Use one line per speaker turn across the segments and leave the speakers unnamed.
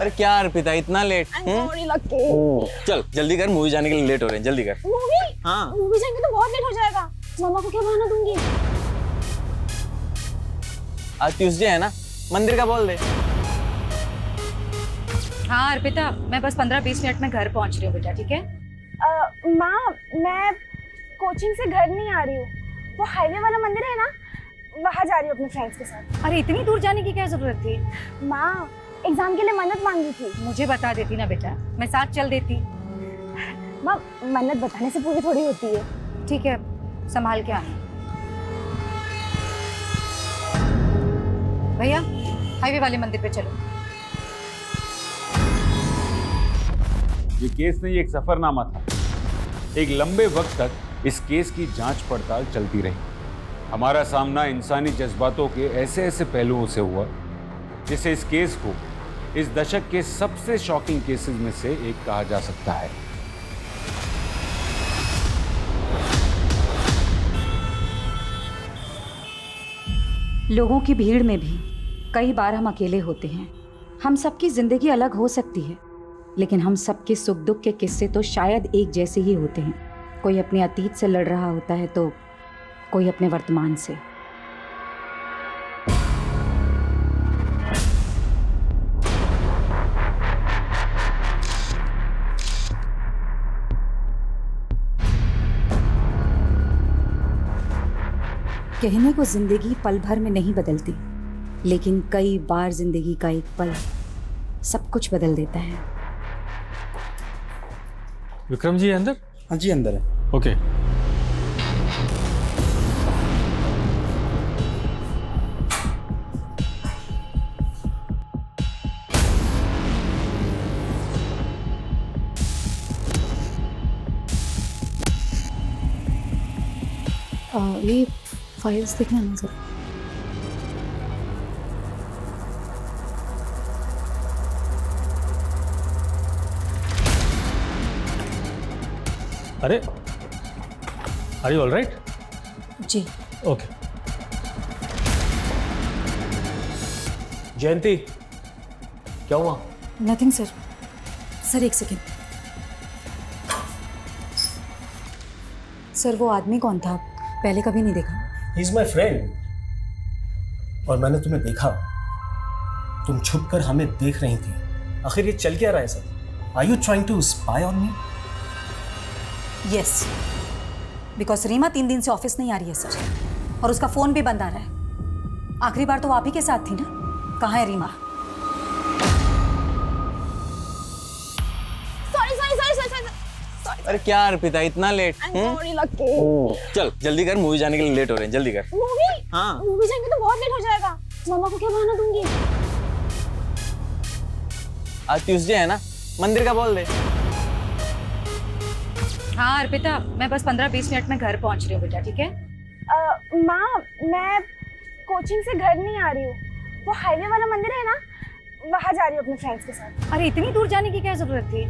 अरे क्या अर्पिता इतना लेट?
सॉरी लक्की।
चल जल्दी कर, मूवी जाने के लिए लेट हो रहे हैं, जल्दी कर।
मूवी?
हाँ
मूवी जाएंगे तो बहुत लेट हो जाएगा। मम्मा को क्या बहाना दूंगी?
आज ट्यूसडे है ना, मंदिर का बोल दे।
हाँ अर्पिता, मैं बस 15-20 मिनट में घर पहुंच रही हूँ बेटा, ठीक है?
माँ, मैं कोचिंग से घर नहीं आ रही हूँ। वो हाईवे वाला मंदिर है ना, वहाँ जा रही हूँ अपने फ्रेंड्स के साथ।
अरे इतनी दूर जाने की क्या जरूरत थी?
माँ, एग्जाम के लिए मन्नत मांगी थी।
मुझे बता देती ना बेटा, मैं साथ चल देती।
माँ, मन्नत बताने से पूरी थोड़ी होती है।
ठीक है, संभाल के आना। भैया हाईवे वाले मंदिर पे चलो।
ये केस नहीं, एक सफरनामा था। एक लंबे वक्त तक इस केस की जांच पड़ताल चलती रही। हमारा सामना इंसानी जज्बातों के ऐसे ऐसे पहलुओं से हुआ जिससे इस केस को इस दशक के सबसे शॉकिंग केसेस में से एक कहा जा सकता है।
लोगों की भीड़ में भी कई बार हम अकेले होते हैं। हम सबकी जिंदगी अलग हो सकती है, लेकिन हम सबके सुख दुख के किस्से तो शायद एक जैसे ही होते हैं। कोई अपने अतीत से लड़ रहा होता है तो कोई अपने वर्तमान से। कहने को जिंदगी पल भर में नहीं बदलती, लेकिन कई बार जिंदगी का एक पल सब कुछ बदल देता है।
विक्रम जी अंदर?
हाँ जी अंदर है।
ओके।
ये फाइल्स देखना ना सर।
अरे आर यू ऑल राइट?
जी
ओके।
जयंती, क्या हुआ?
Nothing sir. सर एक सेकेंड। सर वो आदमी कौन था? पहले कभी नहीं देखा।
He is my friend. और मैंने तुम्हें देखा, तुम छुप कर हमें देख रही थी। आखिर ये चल क्या रहा है sir? Are you trying to spy on me?
Yes, because Reema 3 दिन से ऑफिस नहीं आ रही है सर, और उसका फोन भी बंद आ रहा है। आखिरी बार तो आप ही के साथ थी ना? कहाँ है रीमा?
सॉरी।
अरे क्या अर्पिता इतना लेट?
सॉरी लक्की।
चल जल्दी कर, मूवी जाने के लिए लेट हो रहे हैं, जल्दी कर।
मूवी?
हाँ
मूवी जाएंगे तो बहुत लेट हो जाएगा। मम्मा को क्या बहाना दूंगी?
आज ट्यूसडे है ना, मंदिर का बोल दे।
हाँ अर्पिता, मैं बस 15-20 मिनट में घर पहुंच रही हूँ बेटा, ठीक है?
माँ, मैं कोचिंग से घर नहीं आ रही हूँ। वो हाईवे वाला मंदिर है ना, वहाँ जा रही हूँ अपने फ्रेंड्स के साथ।
अरे इतनी दूर जाने की क्या जरूरत थी?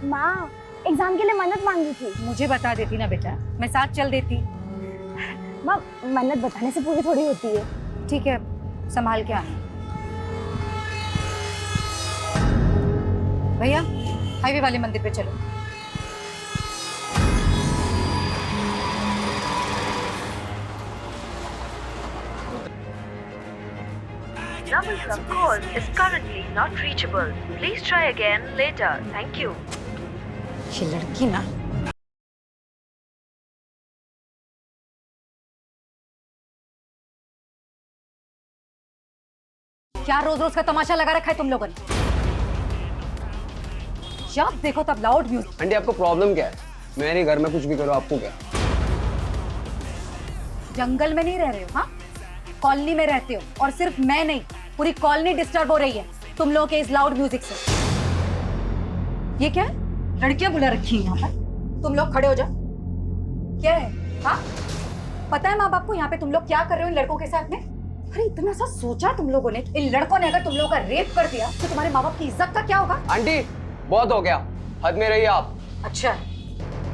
माँ, एग्जाम के लिए मन्नत मांगी थी।
मुझे बता देती ना बेटा, मैं साथ चल देती।
माँ, मन्नत बताने से पूरी थोड़ी होती है।
ठीक है, संभाल के आना। भैया हाईवे वाले मंदिर पे चलो।
Number you have called is currently not reachable. Please try again later. Thank you.
ये लड़की ना। क्या रोज रोज का तमाशा लगा रखा है तुम लोगों ने? जब देखो तब लाउड म्यूजिक।
आंटी आपको प्रॉब्लम क्या है? मेरे घर में कुछ भी करो, आपको क्या?
जंगल में नहीं रह रहे हो, हाँ? कॉलोनी में रहते हो, और सिर्फ मैं नहीं, पूरी कॉलोनी डिस्टर्ब हो रही है तुम लोगों के इस लाउड म्यूजिक से। ये क्या है? लड़कियां बुला रखी हैं यहाँ पर। तुम लोग खड़े हो जाओ। क्या है? हाँ, पता है माँ बाप को यहाँ पे तुम लोग क्या कर रहे हो इन लड़कों के साथ में? अरे इतना सा सोचा तुम लोगों ने? इन लड़कों ने अगर तुम लोगों का रेप कर दिया तो तुम्हारे माँ बाप की इज्जत का क्या होगा?
आंटी बहुत हो गया, हद में रहिए आप।
अच्छा,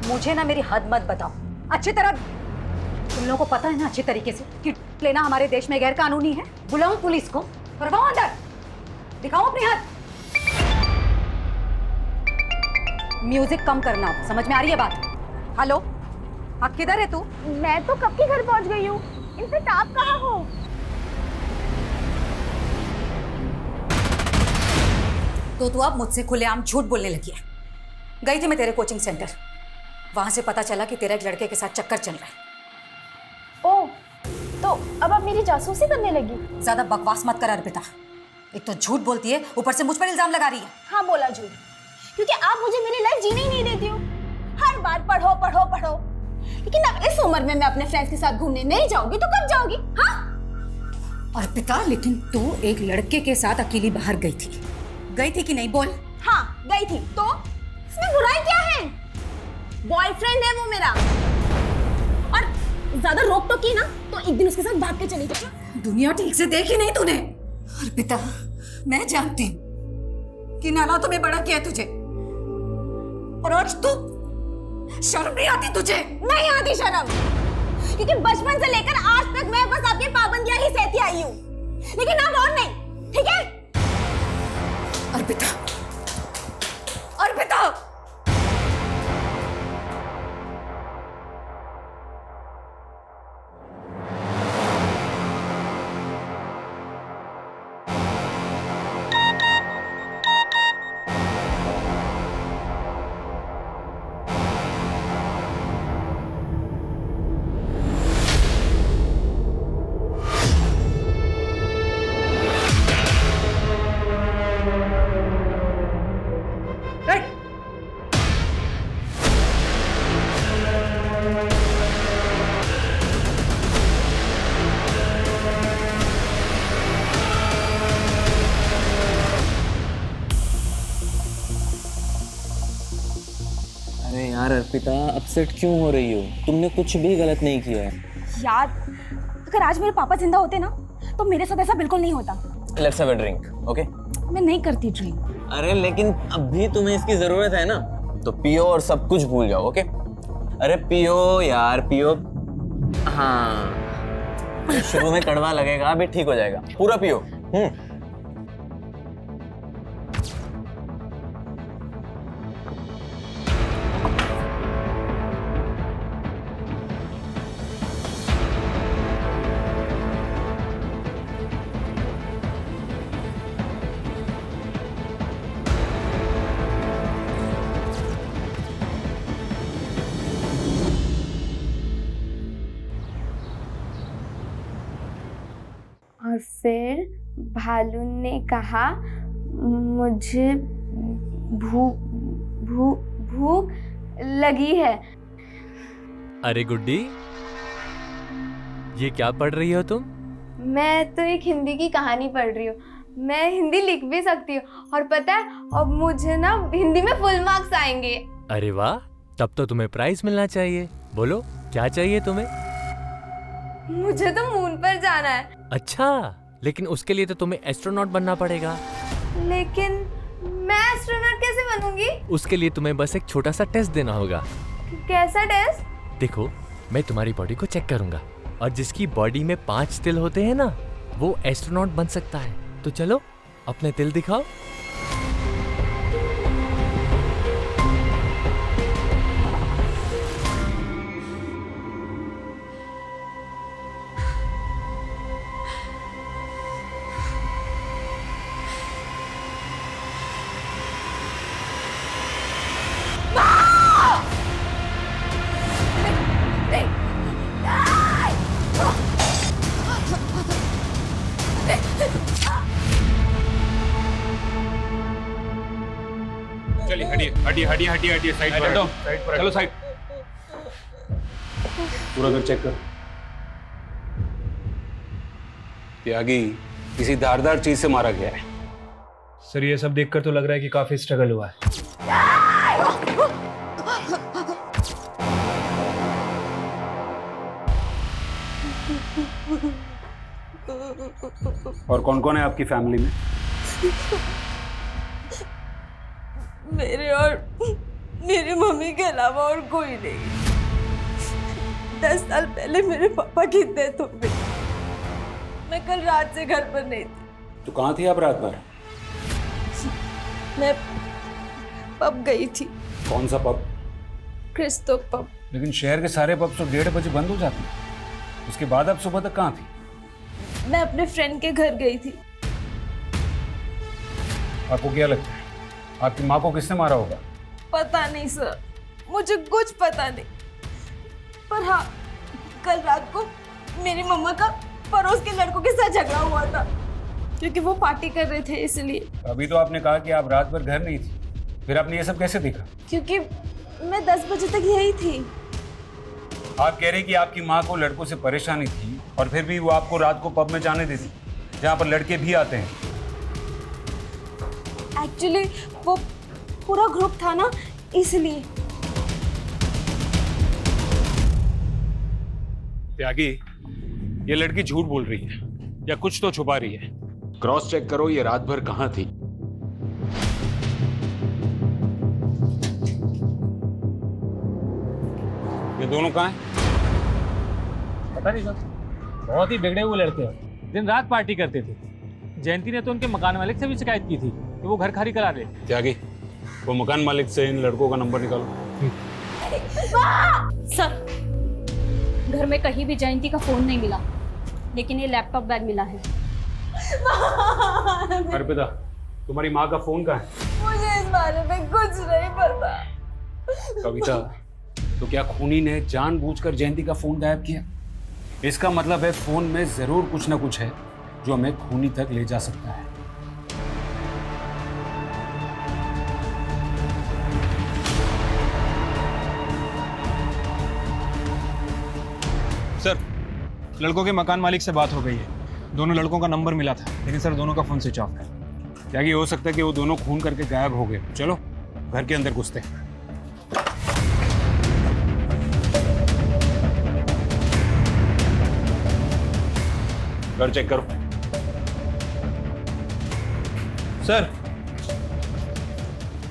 मुझे ना मेरी हद मत बताओ। अच्छी तरह तुम लोगों को पता है ना अच्छी तरीके से कि लेना हमारे देश में गैर कानूनी है। बुलाऊं पुलिस को? करवाओ अंदर, दिखाओ अपनी हद। म्यूजिक कम करना, समझ में आ रही है बात? हेलो, हाँ किधर है तू?
मैं तो कब की घर पहुंच गई हूँ। इनफैक्ट आप कहाँ हो?
तो तू अब मुझसे खुलेआम झूठ बोलने लगी है। गई थी मैं तेरे कोचिंग सेंटर, वहां से पता चला कि तेरा एक लड़के के साथ चक्कर चल रहा है।
ओह, तो अब आप मेरी जासूसी करने लगी?
ज्यादा बकवास मत कर अर्पिता। एक तो झूठ बोलती है, ऊपर से मुझ पर इल्जाम लगा रही है।
हाँ बोला झूठ, क्योंकि आप मुझे मेरी लाइफ जीने ही नहीं देती हो। हर बार पढ़ो पढ़ो पढ़ो, लेकिन अब इस उम्र में मैं अपने फ्रेंड्स के साथ घूमने नहीं जाऊंगी तो कब जाओगी? हाँ
अर्पिता, लेकिन तू एक लड़के के साथ अकेली बाहर गई थी कि नहीं? बोल।
हाँ गई थी, तो इसमें बुराई क्या है? बॉयफ्रेंड है वो मेरा, और ज्यादा रोक टोक की ना तो एक दिन उसके साथ भाग के चली जाऊंगी।
दुनिया ठीक से देखी नहीं तूने। अर्पिता, मैं जानती हूँ कि हालातों में बड़ा किया तुझे, और आज तू शर्म नहीं आती तुझे?
नहीं आती शर्म, क्योंकि बचपन से लेकर आज तक मैं बस आपकी पाबंदियां ही सहती आई हूँ, लेकिन अब और नहीं, ठीक है?
अर्पिता, अर्पिता,
अरे यार अर्पिता, अपसेट क्यों हो रही हो? तुमने कुछ भी गलत नहीं किया है।
यार, अगर आज मेरे पापा जिंदा होते ना तो मेरे साथ ऐसा बिल्कुल नहीं होता।
Let's have a drink, okay?
मैं नहीं करती ड्रिंक।
अरे लेकिन अभी तुम्हें इसकी जरूरत है ना, तो पियो और सब कुछ भूल जाओ, ओके? अरे पियो यार, पियो। हाँ, शुरू में कड़वा लगेगा, अभी ठीक हो जाएगा। पूरा पियो।
और फिर भालू ने कहा, मुझे भूख लगी है।
अरे गुड्डी, ये क्या पढ़ रही हो तुम?
मैं तो एक हिंदी की कहानी पढ़ रही हूँ। मैं हिंदी लिख भी सकती हूँ, और पता है अब मुझे ना हिंदी में फुल मार्क्स आएंगे।
अरे वाह, तब तो तुम्हें प्राइज मिलना चाहिए। बोलो क्या चाहिए तुम्हें?
मुझे तो मून पर जाना है।
अच्छा, लेकिन उसके लिए तो तुम्हें एस्ट्रोनॉट बनना पड़ेगा।
लेकिन मैं एस्ट्रोनॉट कैसे बनूंगी?
उसके लिए तुम्हें बस एक छोटा सा टेस्ट देना होगा।
कैसा टेस्ट?
देखो, मैं तुम्हारी बॉडी को चेक करूंगा, और जिसकी बॉडी में 5 तिल होते हैं ना, वो एस्ट्रोनॉट बन सकता है। तो चलो अपने तिल दिखाओ।
चलिए हटिए साइड पर हटो, चलो साइड। पूरा घर चेक कर। त्यागी किसी धारदार चीज से मारा गया है।
सर ये सब देखकर तो लग रहा है कि काफी स्ट्रगल हुआ है।
और कौन कौन है आपकी फैमिली में?
मेरे और मेरी मम्मी के अलावा और कोई नहीं। 10 साल पहले मेरे पापा की डेथ हो गई। मैं कल रात से घर पर नहीं थी।
तो कहाँ थी आप रात भर?
मैं पब गई थी।
कौन सा पब?
Christo pub.
लेकिन शहर के सारे पब तो 1:30 बजे बंद हो जाते हैं। उसके बाद आप सुबह तक कहाँ थी?
मैं अपने फ्रेंड के घर गई थी।
आपको क्या लगता है आपकी माँ को किसने मारा होगा?
पता नहीं सर, मुझे कुछ पता नहीं। पर हाँ, कल रात को मेरी मम्मा का पड़ोस के लड़कों के साथ झगड़ा हुआ था, क्योंकि वो पार्टी कर रहे थे इसलिए।
अभी तो आपने कहा कि आप रात भर घर नहीं थी, फिर आपने ये सब कैसे देखा?
क्योंकि मैं 10 बजे तक यही थी।
आप कह रहे कि आपकी माँ को लड़कों से परेशानी थी और फिर भी वो आपको रात को पब में जाने देती जहाँ पर लड़के भी आते हैं।
एक्चुअली वो पूरा ग्रुप था ना, इसलिए।
त्यागी, ये लड़की झूठ बोल रही है या कुछ तो छुपा रही है। क्रॉस चेक करो ये रात भर कहाँ थी। ये दोनों कहाँ हैं?
पता नहीं सर, बहुत ही बिगड़े हुए लड़के हैं, दिन रात पार्टी करते थे। जयंती ने तो उनके मकान मालिक से भी शिकायत की थी कि वो घर खाली करा रहे।
त्यागी, वो मकान मालिक से इन लड़कों का नंबर निकालो।
सर, घर में कहीं भी जयंती का फोन नहीं मिला, लेकिन ये लैपटॉप बैग मिला है।
अर्पिता, तुम्हारी माँ का फोन कहाँ है?
मुझे इस बारे में कुछ नहीं पता।
कविता, तो क्या खूनी ने जानबूझकर जयंती का फोन गायब किया? इसका मतलब है फोन में जरूर कुछ ना कुछ है जो हमें खूनी तक ले जा सकता है।
सर, लड़कों के मकान मालिक से बात हो गई है। दोनों लड़कों का नंबर मिला था, लेकिन सर दोनों का फोन स्विच ऑफ है।
क्या ये हो सकता है कि वो दोनों खून करके गायब हो गए? चलो घर के अंदर घुसते हैं। घर चेक करो।
सर,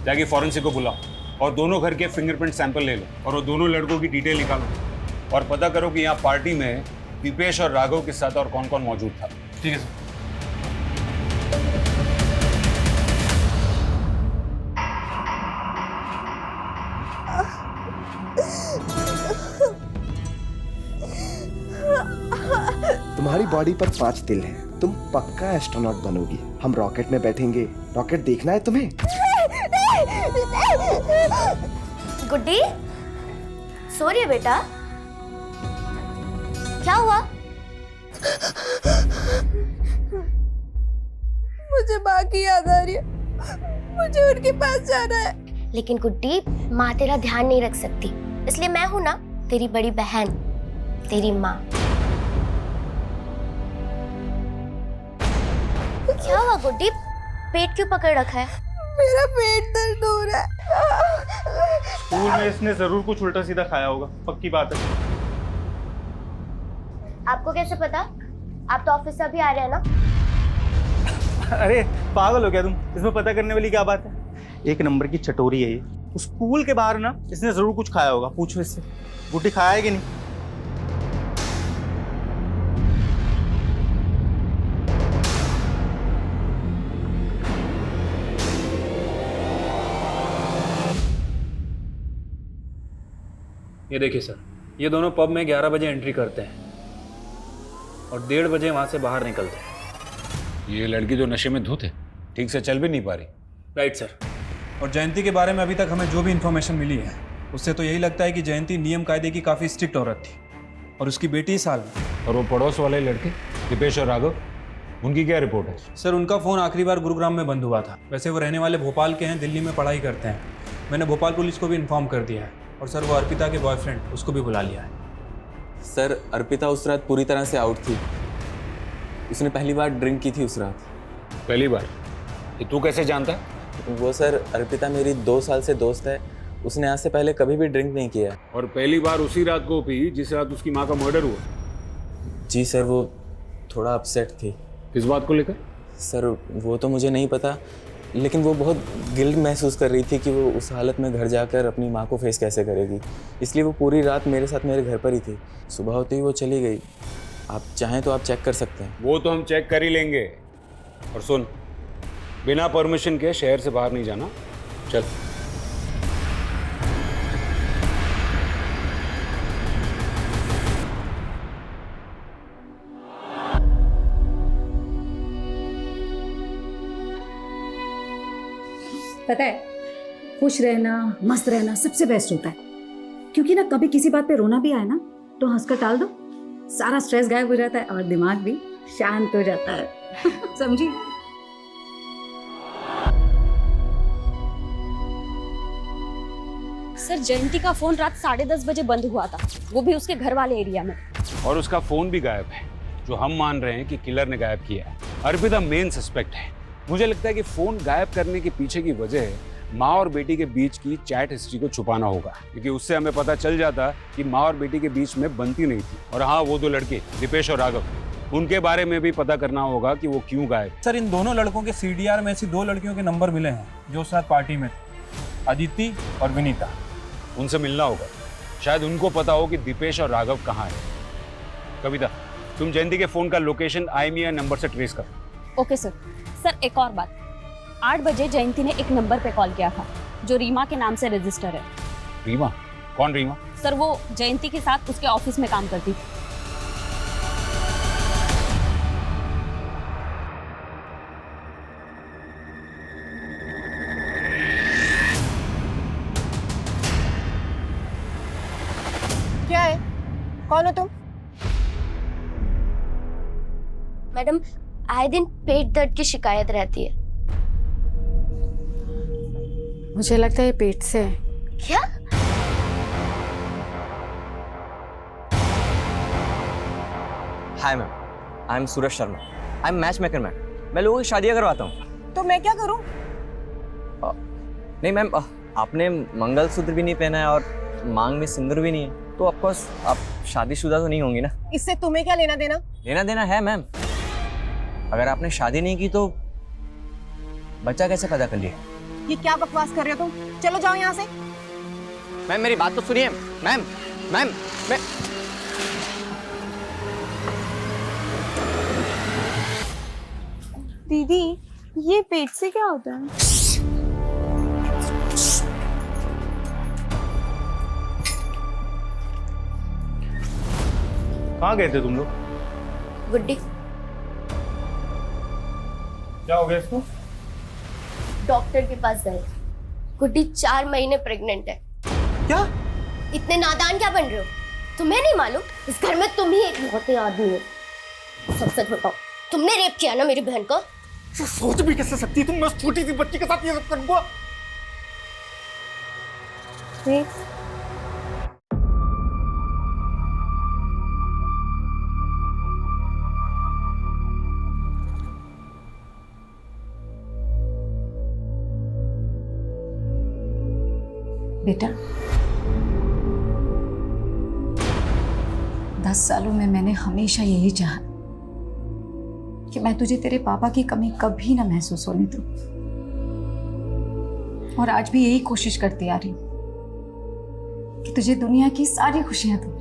जाके फॉरेंसिक को बुलाओ और दोनों घर के फिंगरप्रिंट सैंपल ले लो और वो दोनों लड़कों की डिटेल निकालो और पता करो कि यहाँ पार्टी में दीपेश और राघव के साथ और कौन कौन मौजूद था।
ठीक है सर।
तुम्हारी बॉडी पर 5 तिल हैं। तुम पक्का एस्ट्रोनॉट बनोगी। हम रॉकेट में बैठेंगे। रॉकेट देखना है तुम्हें?
गुड्डी, सो रही है बेटा? क्या हुआ?
मुझे माँ की याद आ रही है, मुझे उनके पास जाना है।
लेकिन गुड्डी, माँ तेरा ध्यान नहीं रख सकती, इसलिए मैं हूं ना, तेरी बड़ी बहन, तेरी माँ। क्या हुआ गुड्डी? पेट क्यों पकड़ रखा है?
मेरा पेट दर्द हो रहा है।
स्कूल में इसने जरूर कुछ उल्टा सीधा खाया होगा, पक्की बात है।
आपको कैसे पता? आप तो ऑफिस से अभी आ रहे हैं ना?
अरे पागल हो क्या तुम? इसमें पता करने वाली क्या बात है? एक नंबर की चटोरी है ये। स्कूल के बाहर ना इसने जरूर कुछ खाया होगा, पूछो इससे। गुड्डी खाया है कि नहीं?
ये देखिए सर, ये दोनों पब में 11 बजे एंट्री करते हैं और 1:30 बजे वहाँ से बाहर निकलते हैं।
ये लड़की तो नशे में धुत है, ठीक से चल भी नहीं पा रही।
Right sir.
और जयंती के बारे में अभी तक हमें जो भी इन्फॉर्मेशन मिली है, उससे तो यही लगता है कि जयंती नियम कायदे की काफ़ी स्ट्रिक्ट औरत थी और उसकी बेटी इस हाल में।
और वो पड़ोस वाले लड़के दीपेश और राघव, उनकी क्या रिपोर्ट है?
सर, उनका फ़ोन आखिरी बार गुरुग्राम में बंद हुआ था। वैसे वो रहने वाले भोपाल के हैं, दिल्ली में पढ़ाई करते हैं। मैंने भोपाल पुलिस को भी इन्फॉर्म कर दिया है। और सर, वो अर्पिता के बॉयफ्रेंड, उसको भी बुला लिया है।
सर, अर्पिता उस रात पूरी तरह से आउट थी। उसने पहली बार ड्रिंक की थी उस रात।
पहली बार? ये तू कैसे जानता है?
वो सर, अर्पिता मेरी 2 साल से दोस्त है। उसने आज से पहले कभी भी ड्रिंक नहीं किया।
और पहली बार उसी रात को पी जिस रात उसकी माँ का मर्डर हुआ?
जी सर, वो थोड़ा अपसेट थी।
किस बात को लेकर?
सर, वो तो मुझे नहीं पता, लेकिन वो बहुत गिल्ट महसूस कर रही थी कि वो उस हालत में घर जाकर अपनी माँ को फेस कैसे करेगी। इसलिए वो पूरी रात मेरे साथ मेरे घर पर ही थी। सुबह होते ही वो चली गई। आप चाहें तो आप चेक कर सकते हैं।
वो तो हम चेक कर ही लेंगे। और सुन, बिना परमिशन के शहर से बाहर नहीं जाना। चल।
पता है, खुश रहना, मस्त रहना सबसे बेस्ट होता है, क्योंकि ना कभी किसी बात पे रोना भी आए ना तो हंसकर टाल दो, सारा स्ट्रेस गायब हो जाता है और दिमाग भी शांत हो जाता है। समझी?
सर जयंती का फोन रात 10:30 बजे बंद हुआ था, वो भी उसके घर वाले एरिया में।
और उसका फोन भी गायब है, जो हम मान रहे हैं कि किलर ने गायब किया है। अर्पिता मेन सस्पेक्ट है। मुझे लगता है कि फोन गायब करने के पीछे की वजह माँ और बेटी के बीच की चैट हिस्ट्री को छुपाना होगा, क्योंकि उससे हमें पता चल जाता कि माँ और बेटी के बीच में बनती नहीं थी। और हाँ, वो 2 लड़के दीपेश और राघव, उनके बारे में भी पता करना होगा कि वो क्यों गायब।
सर इन दोनों लड़कों के सीडीआर में ऐसी 2 लड़कियों के नंबर मिले हैं जो साथ पार्टी में थे, अदिति और विनीता।
उनसे मिलना होगा, शायद उनको पता हो कि दीपेश और राघव कहाँ है। कविता, तुम जयंती के फोन का लोकेशन IMEI नंबर से ट्रेस करो।
Okay sir. सर एक और बात, 8 बजे जयंती ने एक नंबर पे कॉल किया था जो रीमा के नाम से रजिस्टर है।
रीमा? कौन रीमा?
सर वो जयंती के साथ उसके ऑफिस में काम करती थी।
क्या है? कौन हो तुम?
मैडम, आए दिन पेट दर्द की शिकायत रहती है।
मुझे लगता है ये पेट से है।
क्या?
Hi ma'am, I am Suraj Sharma. I am match maker ma'am. मैं लोगों की शादियां करवाता हूँ।
तो मैं क्या करूँ?
नहीं मैम, आपने मंगलसूत्र भी नहीं पहना है और मांग में सिंदूर भी नहीं है, तो ऑफकोर्स आप शादीशुदा तो नहीं होंगी ना।
इससे तुम्हें क्या लेना देना?
लेना देना है मैम। अगर आपने शादी नहीं की तो बच्चा कैसे पैदा कर लिया?
ये क्या बकवास कर रहे हो तुम? चलो जाओ यहाँ से।
मैम मेरी बात तो सुनिए। मैम मैम मैं
दीदी, ये पेट से क्या होता है?
कहाँ गए थे तुम लोग?
गुड्डी,
क्या हो गया इसको?
डॉक्टर के पास गए। गुड्डी 4 महीने प्रेग्नेंट है।
क्या?
इतने नादान क्या बन रहे हो? तुम्हें नहीं मालूम इस घर में तुम ही एक लौते आदमी हो। सच सच बताओ, तुमने रेप किया ना मेरी बहन को?
सोच भी कैसे सकती तुम, मैं उस छोटी सी बच्ची के साथ ये सब करूंगा?
बेटा, 10 सालों में मैंने हमेशा यही चाहा कि मैं तुझे तेरे पापा की कमी कभी ना महसूस होने दूं, और आज भी यही कोशिश करती आ रही हूं कि तुझे दुनिया की सारी खुशियां दूं।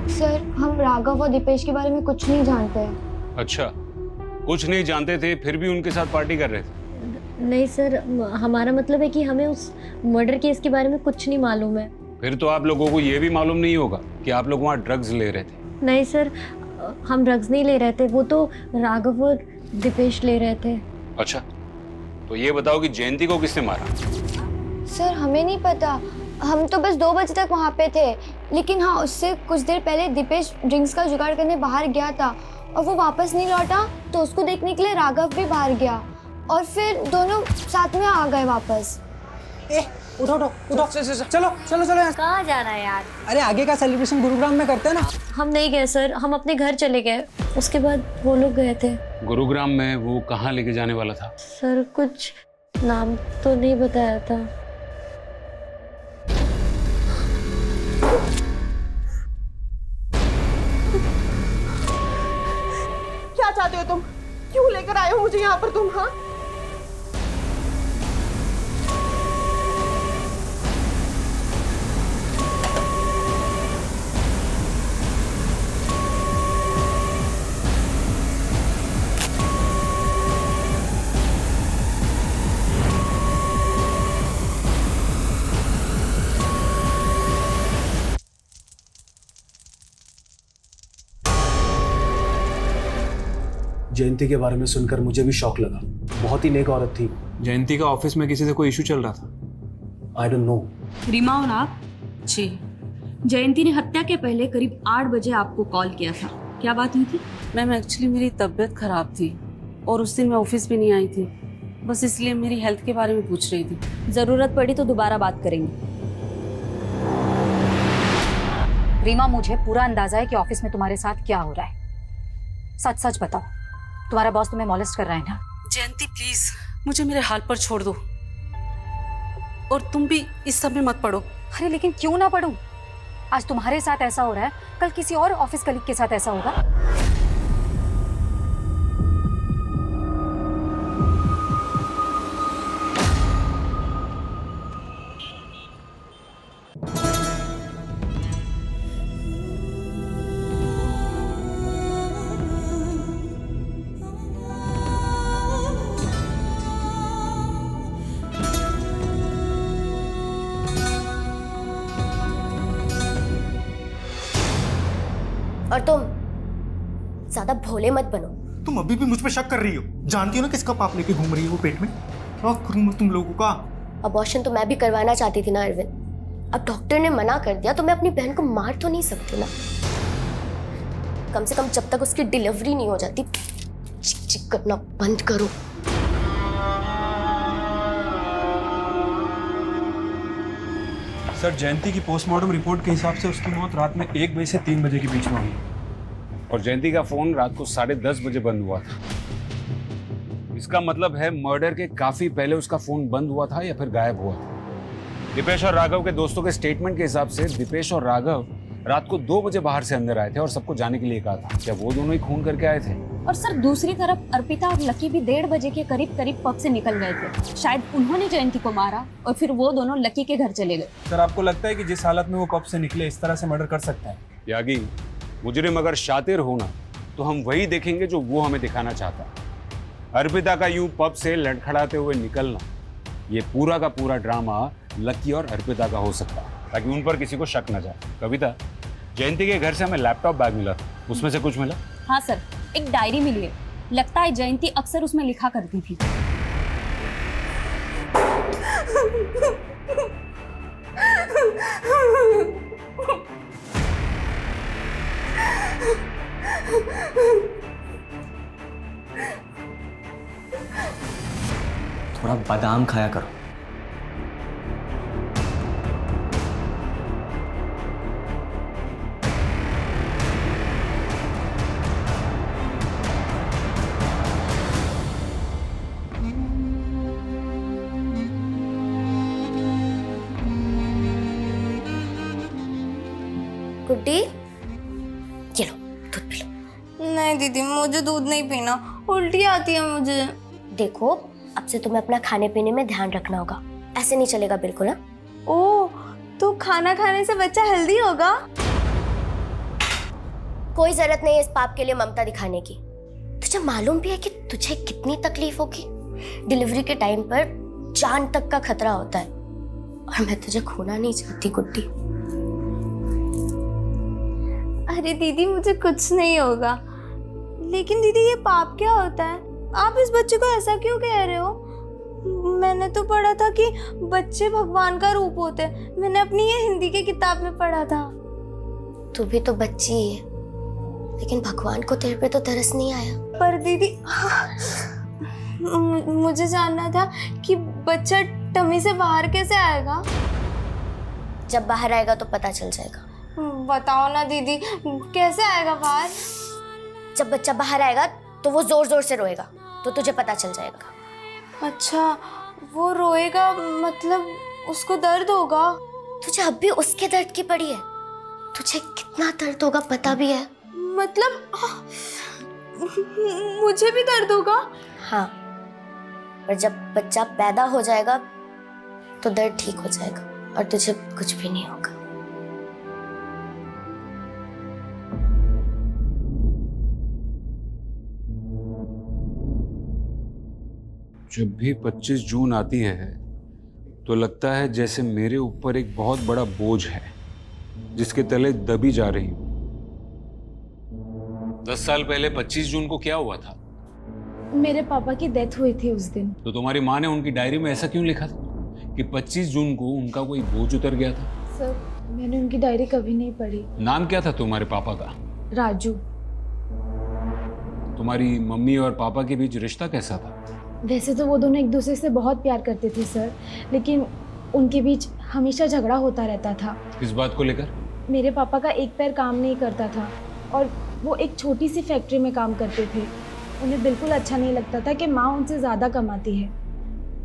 सर, हम राघव और दीपेश के बारे में कुछ नहीं जानते हैं।
अच्छा, कुछ नहीं जानते थे, फिर भी उनके साथ पार्टी कर रहे थे?
नहीं सर, हमारा मतलब है कि हमें उस मर्डर केस के बारे में कुछ नहीं मालूम है।
फिर तो आप लोगों को ये भी मालूम नहीं होगा कि आप लोग वहाँ ड्रग्स ले रहे थे।
नहीं सर, हम ड्रग्स नहीं ले रहे थे, वो तो राघव और दीपेश ले रहे थे।
अच्छा, तो ये बताओ कि जयंती को किसने मारा?
सर हमें नहीं पता, हम तो बस 2 बजे तक वहाँ पे थे। लेकिन हाँ, उससे कुछ देर पहले दीपेश ड्रिंक्स का जुगाड़ करने बाहर गया था और वो वापस नहीं लौटा, तो उसको देखने के लिए राघव भी बाहर गया और फिर दोनों साथ में आ गए वापस।
उठो उठो उठो, चलो चलो चलो चलो।
कहाँ जाना है यार?
अरे आगे का सेलिब्रेशन गुरुग्राम में करते हैं ना।
हम नहीं गए सर, हम अपने घर चले गए, उसके बाद वो लोग गए थे।
गुरुग्राम में वो कहाँ लेके जाने वाला था?
सर कुछ नाम तो नहीं बताया था।
क्या चाहते हो तुम? क्यों लेकर आए हो मुझे यहाँ पर तुम? हाँ,
जयंती के बारे में सुनकर मुझे भी शौक लगा। बहुत ही नेक औरत थी।
जयंती का ऑफिस में किसी से कोई इशू चल रहा था?
I don't know.
रीमा और आप? जी। जयंती ने हत्या के पहले करीब 8 बजे आपको कॉल किया था, क्या बात हुई थी?
मैम एक्चुअली मेरी तबीयत खराब थी और उस दिन मैं ऑफिस भी नहीं आई थी, बस इसलिए मेरी हेल्थ के बारे में पूछ रही थी।
जरूरत पड़ी तो दोबारा बात करेंगे।
रीमा, मुझे पूरा अंदाजा है कि ऑफिस में तुम्हारे साथ क्या हो रहा है। सच सच बताओ, तुम्हारा बॉस तुम्हें मॉलेस्ट कर रहा है ना?
जयंती प्लीज मुझे मेरे हाल पर छोड़ दो और तुम भी इस सब में मत पड़ो।
अरे लेकिन क्यों ना पढ़ूं? आज तुम्हारे साथ ऐसा हो रहा है, कल किसी और ऑफिस कलीग के साथ ऐसा होगा।
और तुम ज्यादा भोले मत बनो।
तुम अभी भी मुझ पे शक कर रही हो? जानती हो ना किसका पाप लेके घूम रही है वो पेट में? क्या करूं मैं तुम लोगों का?
अबॉर्शन तो मैं भी करवाना चाहती थी ना अरविंद। अब डॉक्टर ने मना कर दिया तो मैं अपनी बहन को मार तो नहीं सकती ना। कम से कम जब तक उसकी डिलीवरी नहीं हो जाती चिक चिक करना बंद करो।
सर, जयंती की पोस्टमार्टम रिपोर्ट के हिसाब से उसकी मौत रात में 1 बजे से 3 बजे के बीच में हुई
और जयंती का फोन रात को 10:30 बजे बंद हुआ था। इसका मतलब है मर्डर के काफी पहले उसका फोन बंद हुआ था या फिर गायब हुआ था। दीपेश और राघव के दोस्तों के स्टेटमेंट के हिसाब से दीपेश और राघव रात को 2 बजे बाहर से अंदर आए थे और सबको जाने के लिए कहा था। क्या वो दोनों ही खून करके आए थे?
और सर दूसरी तरफ अर्पिता और लकी भी 1:30 बजे के करीब पब से निकल गए थे। शायद उन्होंने जयंती को मारा और फिर वो दोनों लकी के घर चले गए।
सर, आपको लगता है कि जिस हालत में वो पब से निकले इस तरह से मर्डर कर सकते हैं?
यागी, मुजरिम अगर शातिर होना तो हम वही देखेंगे जो वो हमें दिखाना चाहता है। अर्पिता का यूं पब से लड़खड़ाते हुए निकलना, ये पूरा का पूरा ड्रामा लकी और अर्पिता का हो सकता है ताकि उन पर किसी को शक न जाए। कविता, जयंती के घर से हमें लैपटॉप बैग मिला था, उसमें से कुछ मिला?
हाँ सर, एक डायरी मिली है। लगता है जयंती अक्सर उसमें लिखा करती थी।
थोड़ा बादाम खाया करो।
गुड्डी, ये लो दूध पी लो।
नहीं दीदी, मुझे दूध नहीं पीना, उल्टी आती है मुझे।
देखो, अब से तुम्हें अपना खाने पीने में ध्यान रखना होगा, ऐसे नहीं चलेगा बिल्कुल। ना
ओह, तो खाना खाने से बच्चा हेल्दी होगा?
कोई जरूरत नहीं है इस पाप के लिए ममता दिखाने की। तुझे मालूम भी है कि तुझे कितनी तकलीफ होगी? डिलीवरी के टाइम पर जान तक का खतरा होता है और मैं तुझे खोना नहीं चाहती गुड्डी।
अरे दीदी, मुझे कुछ नहीं होगा। लेकिन दीदी, ये पाप क्या होता है? आप इस बच्चे को ऐसा क्यों कह रहे हो? मैंने तो पढ़ा था कि बच्चे भगवान का रूप होते हैं। मैंने अपनी ये हिंदी की किताब में पढ़ा था।
तू भी तो बच्ची ही है, लेकिन भगवान को तेरे पे तो तरस नहीं आया।
पर दीदी, मुझे जानना था कि बच्चा टमी से बाहर कैसे आएगा?
जब बाहर आएगा तो पता चल जाएगा।
बताओ ना दीदी, कैसे आएगा बाहर?
जब बच्चा बाहर आएगा तो वो जोर जोर से रोएगा, तो तुझे पता चल जाएगा।
अच्छा, वो रोएगा मतलब उसको दर्द होगा?
तुझे अब भी उसके दर्द की पड़ी है? तुझे कितना दर्द होगा पता भी है?
मतलब मुझे भी दर्द होगा?
हाँ, पर जब बच्चा पैदा हो जाएगा तो दर्द ठीक हो जाएगा और तुझे कुछ भी नहीं होगा।
जब भी 25 जून आती है तो लगता है जैसे मेरे ऊपर एक बहुत बड़ा बोझ है जिसके तले दबी जा रही हूं। 10 साल पहले 25 जून को क्या हुआ था?
मेरे पापा की डेथ हुई थी उस दिन।
तो तुम्हारी माँ ने उनकी डायरी में ऐसा क्यों लिखा था कि 25 जून को उनका कोई बोझ उतर गया था?
सर मैंने उनकी डायरी कभी नहीं पढ़ी।
नाम क्या था तुम्हारे पापा का?
राजू।
तुम्हारी मम्मी और पापा के बीच रिश्ता कैसा था?
वैसे तो वो दोनों एक दूसरे से बहुत प्यार करते थे सर, लेकिन उनके बीच हमेशा झगड़ा होता रहता था।
किस बात को लेकर?
मेरे पापा का एक पैर काम नहीं करता था और वो एक छोटी सी फैक्ट्री में काम करते थे। उन्हें बिल्कुल अच्छा नहीं लगता था कि माँ उनसे ज़्यादा कमाती है।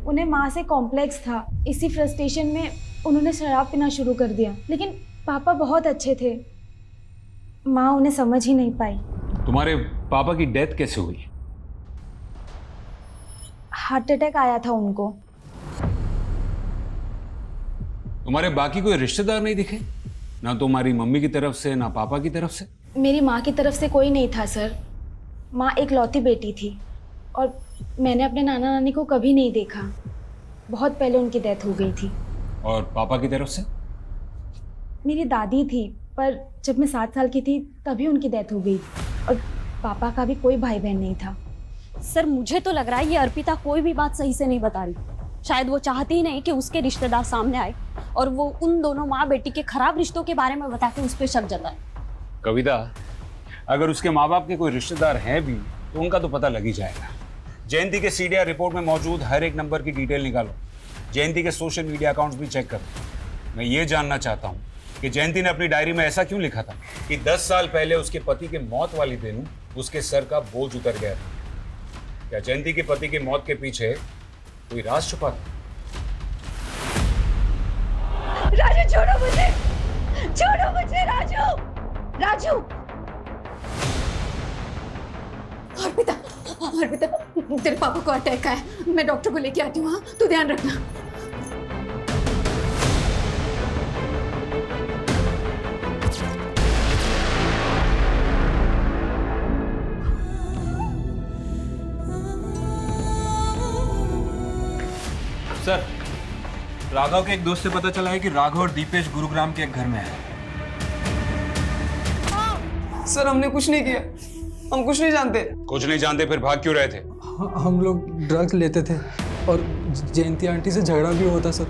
उन्हें माँ से कॉम्प्लेक्स था। इसी फ्रस्ट्रेशन में उन्होंने शराब पीना शुरू कर दिया। लेकिन पापा बहुत अच्छे थे, माँ उन्हें समझ ही नहीं पाई।
तुम्हारे पापा की डेथ कैसे हुई?
हार्ट अटैक आया था उनको।
तुम्हारे बाकी कोई रिश्तेदार नहीं दिखे? ना तुम्हारी मम्मी की तरफ से ना पापा की तरफ से?
मेरी माँ की तरफ से कोई नहीं था सर। माँ एक लौती बेटी थी और मैंने अपने नाना नानी को कभी नहीं देखा। बहुत पहले उनकी डेथ हो गई थी।
और पापा की तरफ से?
मेरी दादी थी, पर जब मैं 7 साल की थी तभी उनकी डेथ हो गई। और पापा का भी कोई भाई बहन नहीं था।
सर मुझे तो लग रहा है ये अर्पिता कोई भी बात सही से नहीं बता रही। शायद वो चाहती ही नहीं कि उसके रिश्तेदार सामने आए और वो उन दोनों माँ बेटी के खराब रिश्तों के बारे में बता के उस पर शक जताए।
कविता, अगर उसके माँ बाप के कोई रिश्तेदार हैं भी तो उनका तो पता लग ही जाएगा। जयंती के सीडीआर रिपोर्ट में मौजूद हर एक नंबर की डिटेल निकालो। जयंती के सोशल मीडिया अकाउंट्स भी चेक करो। मैं ये जानना चाहता हूँ कि जयंती ने अपनी डायरी में ऐसा क्यों लिखा था कि 10 साल पहले उसके पति के मौत वाले दिन उसके सर का बोझ उतर गया था। क्या जयंती के पति की मौत के पीछे कोई राज छुपा था?
राजू छोड़ो मुझे, छोड़ो मुझे राजू, राजू।
अर्पिता, अर्पिता तेरे पापा को अटैक आया, मैं डॉक्टर को लेके आती हूँ। हाँ तू ध्यान रखना।
सर, राघव के एक दोस्त से पता चला है कि राघव और दीपेश गुरुग्राम के एक घर में है।
सर हमने कुछ नहीं किया, हम कुछ नहीं जानते।
कुछ नहीं जानते फिर भाग क्यों रहे थे?
हम लोग ड्रग्स लेते थे और जयंती आंटी से झगड़ा भी होता सर।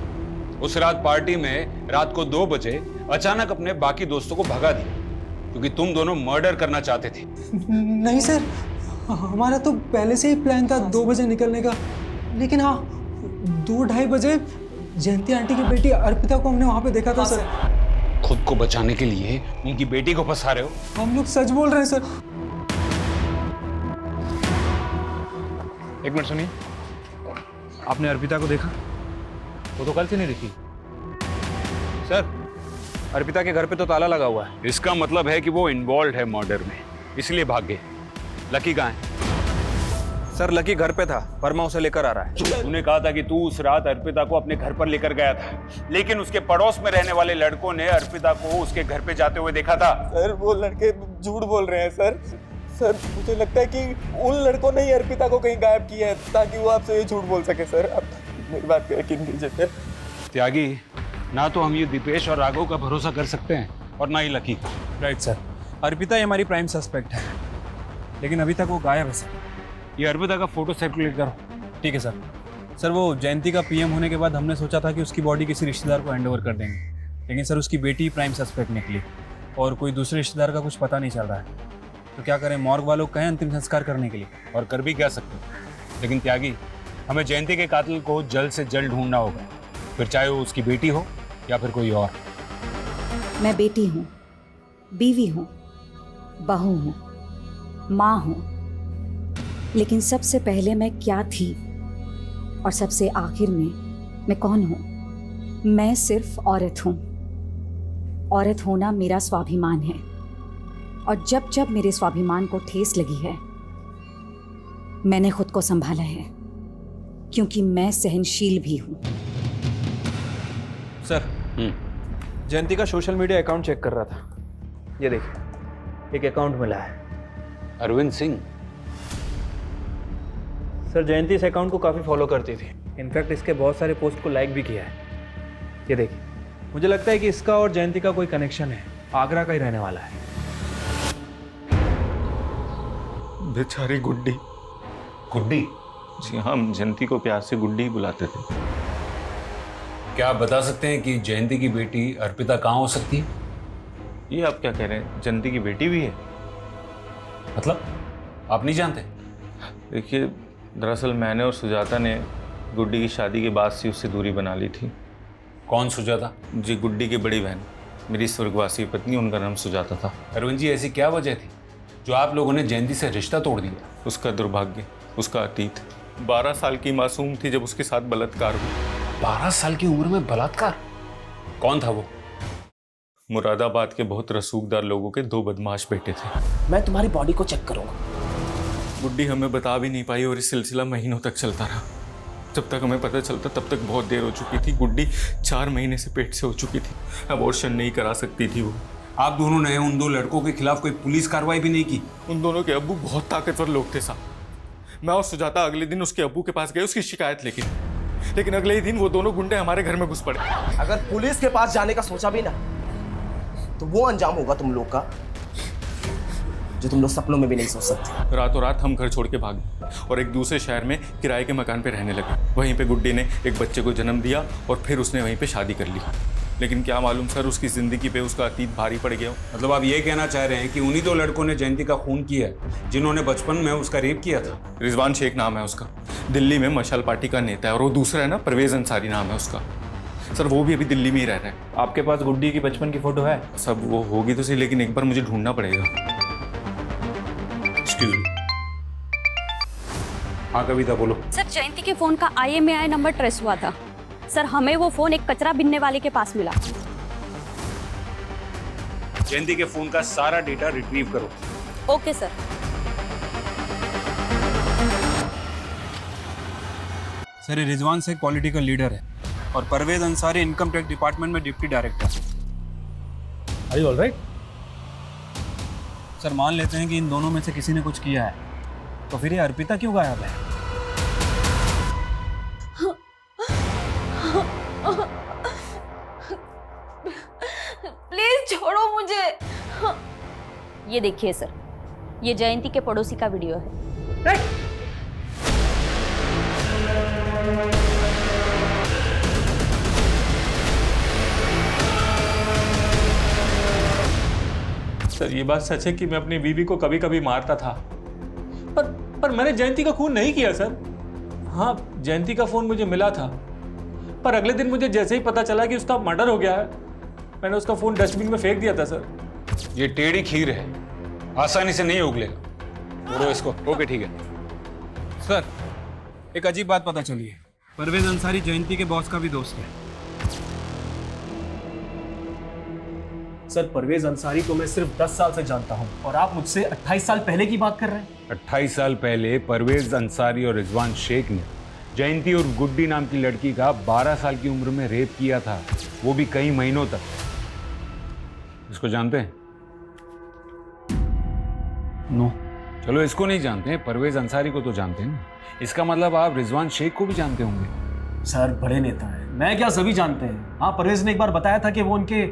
उस रात पार्टी में रात को 2 बजे अचानक अपने बाकी दोस्तों को भगा दिया क्योंकि तुम दोनों मर्डर करना चाहते थे।
नहीं सर, हमारा तो पहले से ही प्लान था 2 बजे निकलने का। लेकिन हाँ, 2-2:30 बजे जयंती आंटी की बेटी अर्पिता को हमने वहाँ पे देखा था सर।
खुद को बचाने के लिए उनकी बेटी को फंसा रहे हो?
हम लोग सच बोल रहे हैं सर।
एक मिनट सुनिए, आपने अर्पिता को देखा?
वो तो कल से नहीं दिखी।
सर, अर्पिता के घर पे तो ताला लगा हुआ है।
इसका मतलब है कि वो इन्वॉल्व है मर्डर में, इसलिए भाग गए। लकी कहाँ है?
सर लकी घर पे था, वर्मा उसे लेकर आ रहा है।
तूने कहा था कि तू उस रात अर्पिता को अपने घर पर लेकर गया था, लेकिन उसके पड़ोस में रहने वाले लड़कों ने अर्पिता को उसके घर पे जाते हुए देखा था।
सर वो लड़के झूठ बोल रहे हैं सर। सर मुझे लगता है कि उन लड़कों ने ही अर्पिता को कहीं गायब किया है ताकि वो आपसे ये झूठ बोल सके। सर आप मेरी बात पे यकीन कीजिए सर।
त्यागी, ना तो हम ये दीपेश और राघव का भरोसा कर सकते हैं और ना ही लकी का।
राइट सर, अर्पिता ही हमारी प्राइम सस्पेक्ट है, लेकिन अभी तक वो गायब है सर।
ये अर्पिता का फोटो सर्कुलेट करो।
ठीक है सर। सर वो जयंती का पीएम होने के बाद हमने सोचा था कि उसकी बॉडी किसी रिश्तेदार को हैंड ओवर कर देंगे, लेकिन सर उसकी बेटी प्राइम सस्पेक्ट निकली और कोई दूसरे रिश्तेदार का कुछ पता नहीं चल रहा है। तो क्या करें, मॉर्ग वालों को कहें अंतिम संस्कार करने के लिए।
और कर भी क्या सकते, लेकिन त्यागी हमें जयंती के कातिल को जल्द से जल्द ढूंढना होगा, फिर चाहे वो उसकी बेटी हो या फिर कोई और।
मैं बेटी हूँ, बीवी हूँ, बहू हूँ, माँ हूँ, लेकिन सबसे पहले मैं क्या थी और सबसे आखिर में मैं कौन हूँ? मैं सिर्फ औरत हूँ। औरत होना मेरा स्वाभिमान है और जब जब मेरे स्वाभिमान को ठेस लगी है मैंने खुद को संभाला है, क्योंकि मैं सहनशील भी हूँ।
सर, जयंती का सोशल मीडिया अकाउंट चेक कर रहा था। ये देखिए, एक अकाउंट मिला है।
अरविंद सिंह।
सर जयंती इस अकाउंट को काफ़ी फॉलो करती थी, इनफैक्ट इसके बहुत सारे पोस्ट को लाइक भी किया है। ये देखिए, मुझे लगता है कि इसका और जयंती का कोई कनेक्शन है, आगरा का ही रहने वाला है।
बेचारी गुड्डी,
गुड्डी?
जी हाँ, हम जयंती को प्यार से गुड्डी ही बुलाते थे।
क्या आप बता सकते हैं कि जयंती की बेटी अर्पिता कहाँ हो सकती है?
ये आप क्या कह रहे हैं? जयंती की बेटी भी है?
मतलब आप नहीं जानते?
देखिए, दरअसल मैंने और सुजाता ने गुड्डी की शादी के बाद से उससे दूरी बना ली थी।
कौन सुजाता?
जी, गुड्डी की बड़ी बहन, मेरी स्वर्गवासी पत्नी, उनका नाम सुजाता था।
अरविंद जी, ऐसी क्या वजह थी जो आप लोगों ने जयंती से रिश्ता तोड़ दिया?
उसका दुर्भाग्य, उसका अतीत। 12 साल की मासूम थी जब उसके साथ बलात्कार हुआ।
12 साल की उम्र में बलात्कार? कौन था वो?
मुरादाबाद के बहुत रसूखदार लोगों के 2 बदमाश बेटे थे।
मैं तुम्हारी बॉडी को चेक करूंगा।
गुड्डी हमें बता भी नहीं पाई और ये सिलसिला महीनों तक चलता रहा। जब तक हमें पता चलता तब तक बहुत देर हो चुकी थी। गुड्डी 4 महीने से पेट से हो चुकी थी। अबॉर्शन नहीं करा सकती थी वो।
आप दोनों ने उन 2 लड़कों के खिलाफ कोई पुलिस कार्रवाई भी नहीं की?
उन दोनों के अब्बू बहुत ताकतवर लोग थे साहब। मैं और सुजाता अगले दिन उसके अब्बू के पास गए उसकी शिकायत लेकिन अगले ही दिन वो दोनों गुंडे हमारे घर में घुस पड़े।
अगर पुलिस के पास जाने का सोचा भी ना तो वो अंजाम होगा तुम लोग का जो तुम लोग सपनों में भी नहीं सोच सकते।
रातों रात हम घर छोड़ के भागे और एक दूसरे शहर में किराए के मकान पे रहने लगे। वहीं पे गुड्डी ने एक बच्चे को जन्म दिया और फिर उसने वहीं पे शादी कर ली। लेकिन क्या मालूम सर, उसकी ज़िंदगी पे उसका अतीत भारी पड़ गया।
मतलब आप ये कहना चाह रहे हैं कि उन्हीं 2 लड़कों ने जयंती का खून किया है जिन्होंने बचपन में उसका रेप किया था?
रिजवान शेख नाम है उसका, दिल्ली में मशाल पार्टी का नेता है। और वो दूसरा है ना, परवेज अंसारी नाम है उसका। सर वो भी अभी दिल्ली में ही रह रहा है।
आपके पास गुड्डी की बचपन की फोटो है?
सब वो होगी तो सही, लेकिन एक बार मुझे ढूंढना पड़ेगा।
हाँ कविता बोलो।
सर, जयंती के फोन का IMEI नंबर ट्रेस हुआ था। सर, हमें वो फोन एक कचरा बिनने वाले के पास मिला।
जयंती के फोन का सारा डेटा रिट्रीव करो।
Okay sir.
सर, ये रिजवान शेख पॉलिटिकल लीडर है और Parvez Ansari income tax department में deputy director.
Are you all right?
Sir, मान लेते हैं कि इन दोनों में से किसी ने कुछ किया है, तो फिर ये अर्पिता क्यों गायब है?
प्लीज छोड़ो मुझे। ये देखिए सर, ये जयंती के पड़ोसी का वीडियो है।
सर, ये बात सच है कि मैं अपनी बीवी को कभी कभी मारता था, पर मैंने जयंती का खून नहीं किया सर। हाँ, जयंती का फोन मुझे मिला था, पर अगले दिन मुझे जैसे ही पता चला कि उसका मर्डर हो गया है, मैंने उसका फोन डस्टबिन में फेंक दिया था सर।
ये टेढ़ी खीर है, आसानी से नहीं उगलेगा। तोड़ो इसको। ओके ठीक है।
सर, एक अजीब बात पता चली है। परवेज अंसारी जयंती के बॉस का भी दोस्त है।
सर, परवेज अंसारी को मैं सिर्फ 10 साल से जानता हूं और आप मुझसे 28 साल पहले की बात कर रहे हैं।
28 साल पहले परवेज अंसारी और रिजवान शेख ने जयंती और गुड्डी नाम की लड़की का 12 साल की उम्र में रेप किया था, वो भी कई महीनों तक। इसको जानते हैं?
नो।
चलो, इसको नहीं जानते हैं, परवेज अंसारी को तो जानते हैं ना। इसका मतलब आप रिजवान शेख को भी जानते होंगे।
सर, बड़े नेता है, मैं क्या सभी जानते हैं। हाँ, परवेज ने एक बार बताया था कि वो उनके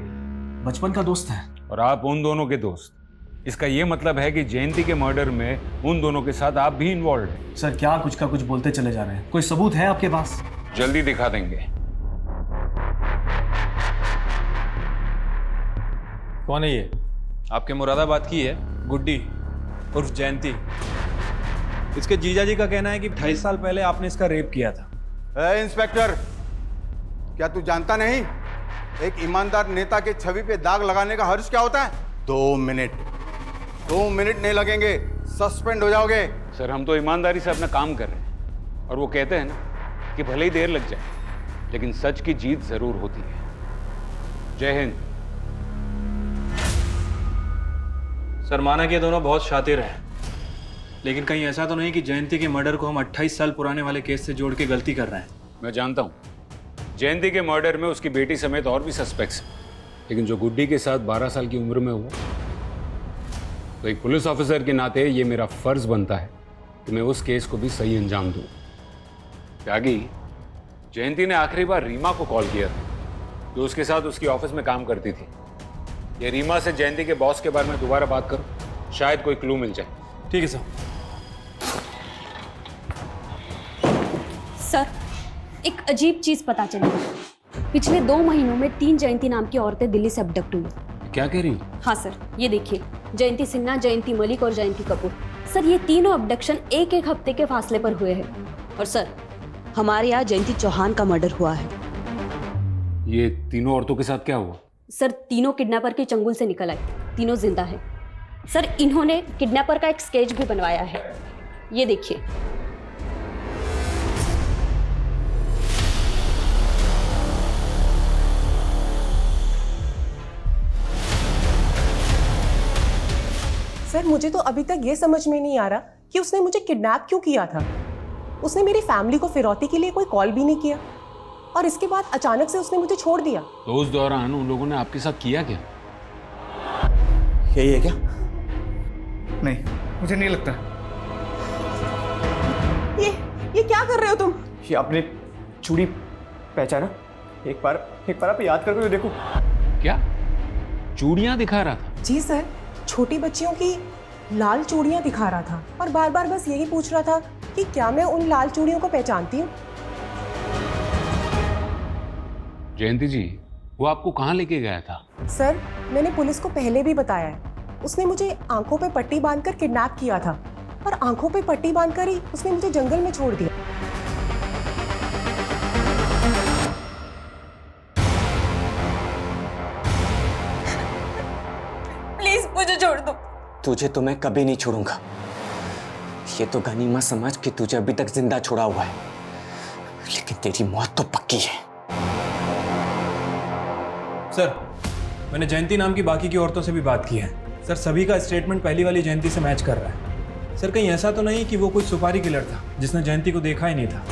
बचपन का दोस्त है।
और आप उन दोनों के दोस्त। इसका यह मतलब है कि जयंती के मर्डर में उन दोनों के साथ आप भी इन्वॉल्व हैं।
सर, क्या कुछ का कुछ बोलते चले जा रहे हैं? कोई सबूत है आपके पास?
जल्दी दिखा देंगे।
कौन है ये? आपके मुरादाबाद की है, गुड्डी उर्फ जयंती। इसके जीजा जी का कहना है कि 28 साल पहले आपने इसका रेप किया था।
इंस्पेक्टर, क्या तू जानता नहीं एक ईमानदार नेता के छवि पे दाग लगाने का हर्ज क्या होता है? 2 मिनट नहीं लगेंगे, सस्पेंड हो जाओगे।
सर, हम तो ईमानदारी से अपना काम कर रहे हैं और वो कहते हैं ना कि भले ही देर लग जाए लेकिन सच की जीत जरूर होती है। जय हिंद।
सर, माना कि ये दोनों बहुत शातिर हैं, लेकिन कहीं ऐसा तो नहीं कि जयंती के मर्डर को हम 28 साल पुराने वाले केस से जोड़ के गलती कर रहे हैं?
मैं जानता हूँ जयंती के मर्डर में उसकी बेटी समेत और भी सस्पेक्ट्स हैं, लेकिन जो गुड्डी के साथ 12 साल की उम्र में हुआ, तो एक पुलिस ऑफिसर के नाते ये मेरा फर्ज बनता है कि मैं उस केस को भी सही अंजाम दूँ। त्यागी, जयंती ने आखिरी बार रीमा को कॉल किया था, जो उसके साथ उसकी ऑफिस में काम करती थी। ये रीमा से जयंती के बॉस के बारे में दोबारा बात करो, शायद कोई क्लू मिल जाए।
ठीक है सर।
एक अजीब चीज पता चली। पिछले 2 महीनों में 3 जयंती नाम की औरतें दिल्ली से अबडक्ट हुई।
क्या कह रही?
हाँ सर, ये देखिए, जयंती सिन्हा, जयंती मलिक और जयंती कपूर। सर ये तीनों अबडक्शन एक हफ्ते के फासले पर हुए हैं। और सर हमारे यहाँ जयंती चौहान का मर्डर हुआ है।
ये तीनों औरतों के साथ क्या हुआ?
सर तीनों किडनैपर के चंगुल से निकल आई, तीनों जिंदा है। सर इन्होंने किडनैपर का एक स्केच भी बनवाया है, ये देखिए।
सर मुझे तो अभी तक ये समझ में नहीं आ रहा कि उसने मुझे किडनैप क्यों किया था। उसने मेरी फैमिली को फिरौती के लिए कोई कॉल भी नहीं किया और इसके बाद अचानक से उसने मुझे छोड़ दिया।
तो उस दौरान उन लोगों ने आपके साथ किया क्या?
यही है क्या?
नहीं, मुझे नहीं लगता।
ये क्या कर रहे हो तुम?
ये आपने चूड़ी पहचाना? एक बार आप याद करके देखो।
क्या चूड़ियां दिखा रहा था?
जी सर, छोटी बच्चियों की लाल चूड़ियां दिखा रहा था और बार बार बस यही पूछ रहा था कि क्या मैं उन लाल चूड़ियों को पहचानती हूँ।
जयंती जी, वो आपको कहाँ लेके गया था?
सर मैंने पुलिस को पहले भी बताया है, उसने मुझे आंखों पे पट्टी बांधकर किडनैप किया था और आंखों पे पट्टी बांधकर ही उसने मुझे जंगल में छोड़ दिया।
प्लीज मुझे छोड़ दो।
तुझे तो मैं कभी नहीं छोड़ूंगा। ये तो गनीमत समझ कि तुझे अभी तक जिंदा छोड़ा हुआ है, लेकिन तेरी मौत तो पक्की है।
सर मैंने जयंती नाम की बाकी की औरतों से भी बात की है। सर सभी का स्टेटमेंट पहली वाली जयंती से मैच कर रहा है। सर कहीं ऐसा तो नहीं कि वो कोई सुपारी किलर था जिसने जयंती को देखा ही नहीं था,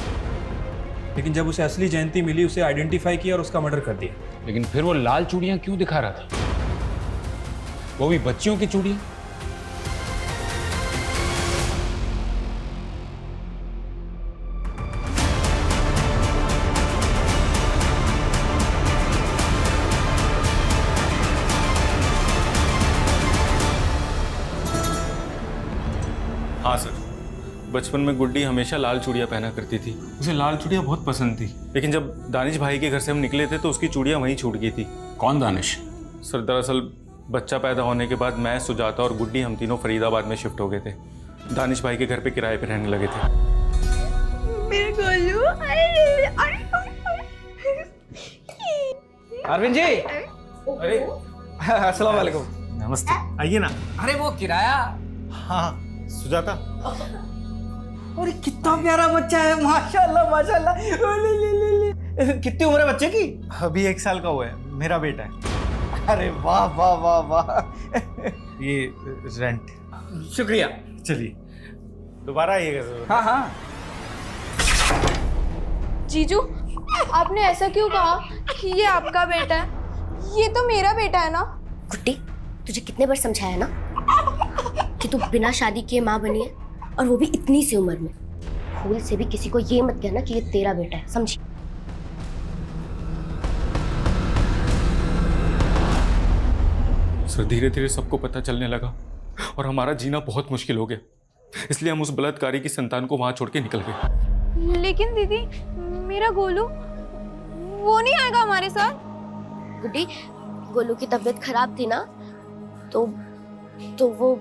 लेकिन जब उसे असली जयंती मिली उसे आइडेंटिफाई किया और उसका मर्डर कर दिया।
लेकिन फिर वो लाल चूड़ियां क्यों दिखा रहा था? वो भी बच्चियों की चूड़ियां?
हाँ सर, बचपन में गुड्डी हमेशा लाल चूड़ियाँ पहना करती थी। उसे लाल चूड़ियाँ बहुत पसंद थी, लेकिन जब दानिश भाई के घर से हम निकले थे तो उसकी चूड़ियाँ वहीं छूट गई थी।
कौन दानिश?
सर दरअसल बच्चा पैदा होने के बाद मैं, सुजाता और गुड्डी हम तीनों फरीदाबाद में शिफ्ट हो गए थे। दानिश भाई के घर पे किराए पे रहने लगे थे।
मेरे गोलू,
अरविंद जी, अरे अस्सलाम वालेकुम।
नमस्ते।
आइए ना।
अरे वो किराया।
हाँ सुजाता।
अरे कितना प्यारा बच्चा है, माशाल्लाह माशाल्लाह। ले ले ले ले। कितनी उम्र है बच्चे की?
अभी 1 साल का हुआ है, मेरा बेटा है।
अरे वाह वाह वाह वाह।
ये रेंट।
शुक्रिया।
चलिए दोबारा आइएगा जरूर।
हाँ हाँ।
जीजू आपने ऐसा क्यों कहा कि ये आपका बेटा है? ये तो मेरा बेटा है ना।
गुड्डी तुझे कितने बार समझाया ना कि तू बिना शादी किए माँ बनी है, और वो भी इतनी सी उम्र में। भूल से भी किसी को ये मत कहना कि ये तेरा बेटा है, समझी?
सर धीरे धीरे सबको पता चलने लगा और हमारा जीना बहुत मुश्किल हो गया, इसलिए हम उस बलात्कारी की संतान को वहां छोड़ के निकल गए।
लेकिन दीदी मेरा गोलू वो नहीं आएगा हमारे साथ।
गुड्डी गोलू की तबीयत खराब थी ना, तो वो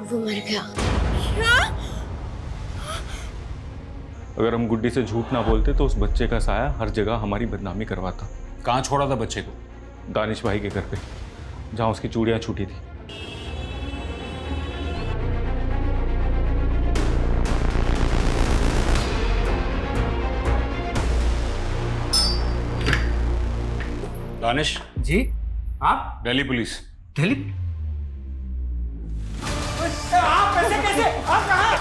मर गया।
क्या?
अगर हम गुड्डी से झूठ ना बोलते तो उस बच्चे का साया हर जगह हमारी बदनामी करवाता।
कहाँ छोड़ा था बच्चे को?
दानिश भाई के घर पे, जहाँ उसकी चूड़ियाँ छूटी थी।
दानिश
जी। आप?
दिल्ली पुलिस।
दिल्ली? आप कैसे? आप कहाँ?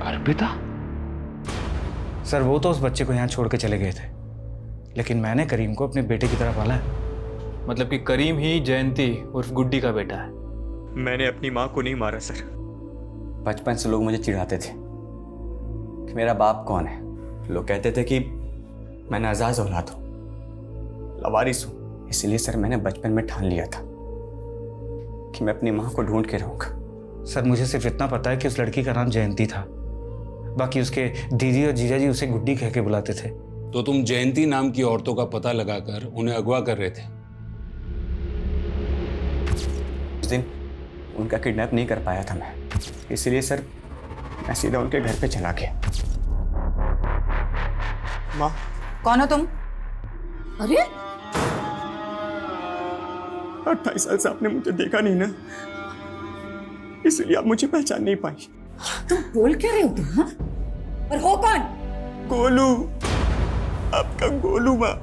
अर्पिता?
सर वो तो उस बच्चे को यहाँ छोड़ के चले गए थे, लेकिन मैंने करीम को अपने बेटे की तरह पाला है।
मतलब कि करीम ही जयंती उर्फ गुड्डी का बेटा है।
मैंने अपनी माँ को नहीं मारा सर।
बचपन से लोग मुझे चिढ़ाते थे कि मेरा बाप कौन है। लोग कहते थे कि मैं नाजाज औलाद हूँ, लवारिस हूँ। इसलिए सर मैंने बचपन में ठान लिया था
कि मैं अपनी माँ को ढूंढ के रहूँगा। सर मुझे सिर्फ इतना पता है कि उस लड़की का नाम जयंती था, बाकी उसके दीदी और जीजा जी उसे गुड्डी कह के बुलाते थे।
तो तुम जयंती नाम की औरतों का पता लगाकर उन्हें अगवा कर रहे थे?
उस दिन उनका किडनैप नहीं कर पाया था मैं, इसलिए सर मैं सीधा उनके घर पे चला गया। माँ।
कौन हो तुम? अरे
28 साल से आपने मुझे देखा नहीं ना, इसलिए आप मुझे पहचान नहीं पाई।
तुम बोल क्या रहे हो तुम? हाँ? और हो कौन?
गोलू, आपका गोलू माँ।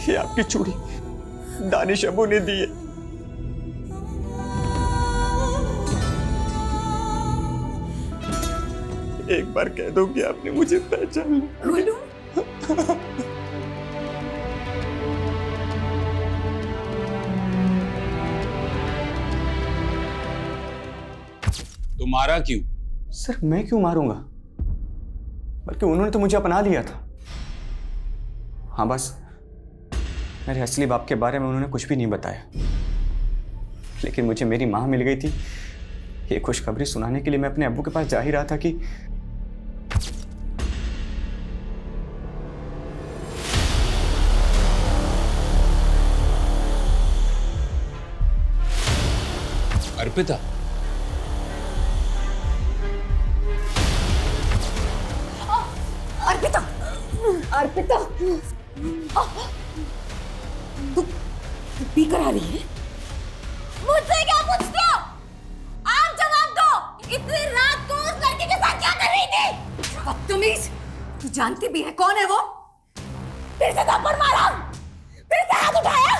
ये आपकी चूड़ी दानिश अबू ने दी है। एक बार कह दो कि आपने मुझे पहचान लिया।
गोलू।
तो मारा क्यों?
सर मैं क्यों मारूंगा, बल्कि उन्होंने तो मुझे अपना लिया था। हाँ बस मेरे असली बाप के बारे में उन्होंने कुछ भी नहीं बताया, लेकिन मुझे मेरी माँ मिल गई थी। ये खुशखबरी सुनाने के लिए मैं अपने अब्बू के पास जा ही रहा था कि
अर्पिता।
अर्पिता, अर्पिता, तू पी कर आ रही है?
मुझसे क्या पूछते हो? आप जवाब दो। इतनी रात को उस लड़की के साथ क्या कर रही थी?
बदतमीज, तू जानती भी है कौन है वो?
फिर से थप्पड़ मारा, फिर से हाथ उठाया।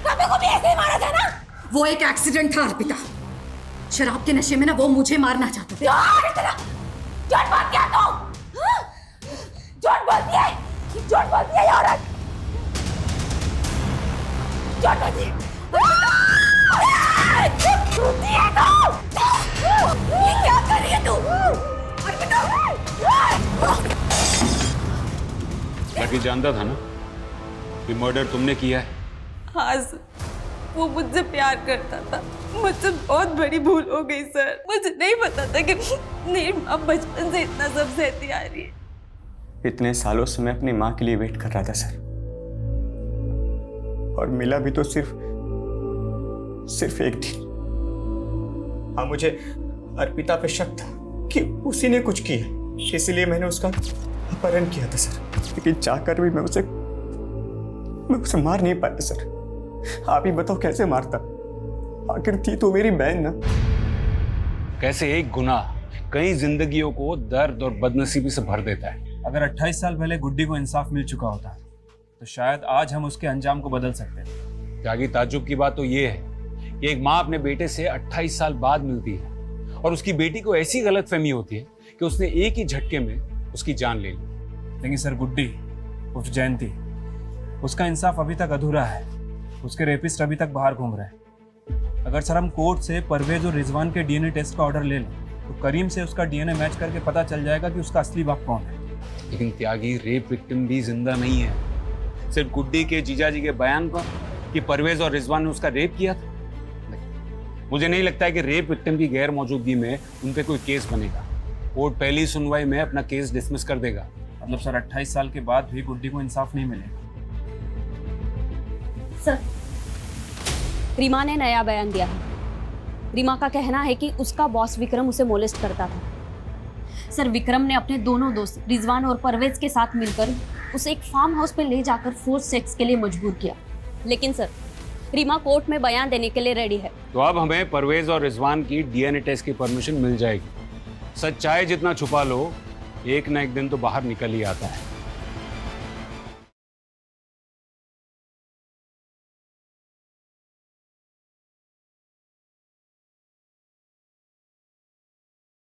पापा को भी ऐसे ही मारा था ना?
वो एक एक्सीडेंट था अर्पिता। शराब के नशे में ना वो मुझे मारना चाहता था।
झूठ बोल क्या तुम? झूठ बोलती है, झूठ बोलती है ये औरत, झूठ बोलती है। झूठी है तू। ये क्या कर रही है तू? अर्पिता।
लड़की जानता था ना कि मर्डर तुमने किया है?
हाँ सर, वो मुझसे प्यार करता था। मुझसे बहुत बड़ी भूल हो गई सर। मुझे नहीं पता था कि मेरी माँ बचपन से इतना सब सहती आ रही है।
इतने सालों से मैं अपनी माँ के लिए वेट कर रहा था सर, और मिला भी तो सिर्फ एक दिन। हाँ मुझे अर्पिता पे शक था कि उसी ने कुछ किया, इसलिए मैंने उसका अपहरण किया था सर। लेकिन चाहकर भी मैं उसे मार नहीं पाया सर। आप ही बताओ कैसे मारता? आखिर थी तो मेरी बहन ना।
कैसे एक गुनाह कई जिंदगियों को दर्द और बदनसीबी से भर देता है।
अगर 28 साल पहले गुड्डी को इंसाफ मिल चुका होता तो शायद आज हम उसके अंजाम को बदल सकते थे।
त्यागी, ताज्जुब की बात तो ये है कि एक माँ अपने बेटे से 28 साल बाद मिलती है और उसकी बेटी को ऐसी गलतफहमी होती है कि उसने एक ही झटके में उसकी जान ले ली।
लेकिन सर गुड्डी उर्फ जयंती, उसका इंसाफ अभी तक अधूरा है। उसके रेपिस्ट अभी तक बाहर घूम रहे हैं। अगर सर हम कोर्ट से परवेज और रिजवान के डीएनए टेस्ट का ऑर्डर ले लें तो करीम से उसका डीएनए मैच करके पता चल जाएगा कि उसका असली बाप कौन है।
लेकिन त्यागी, रेप विक्टिम भी जिंदा नहीं है। सिर्फ गुड्डी के जीजाजी के बयान पर कि परवेज और रिजवान ने उसका रेप किया था, मुझे नहीं लगता है कि रेप विक्टिम की गैर मौजूदगी में उन पे कोई केस बनेगा। कोर्ट पहली सुनवाई में अपना केस डिसमिस कर देगा।
मतलब सर 28 साल के बाद भी गुड्डी को इंसाफ नहीं मिलेगा।
सर, रीमा ने नया बयान दिया है। रीमा का कहना है कि उसका बॉस विक्रम उसे मोलेस्ट करता था। सर, विक्रम ने अपने दोनों दोस्त रिजवान और परवेज के साथ मिलकर उसे एक फार्म हाउस पे ले जाकर फोर्स सेक्स के लिए मजबूर किया। लेकिन सर, रीमा कोर्ट में बयान देने के लिए रेडी है।
तो अब हमें परवेज और रिजवान की डीएनए टेस्ट की परमिशन मिल जाएगी। सच्चाई जितना छुपा लो, एक ना एक दिन तो बाहर निकल ही आता है।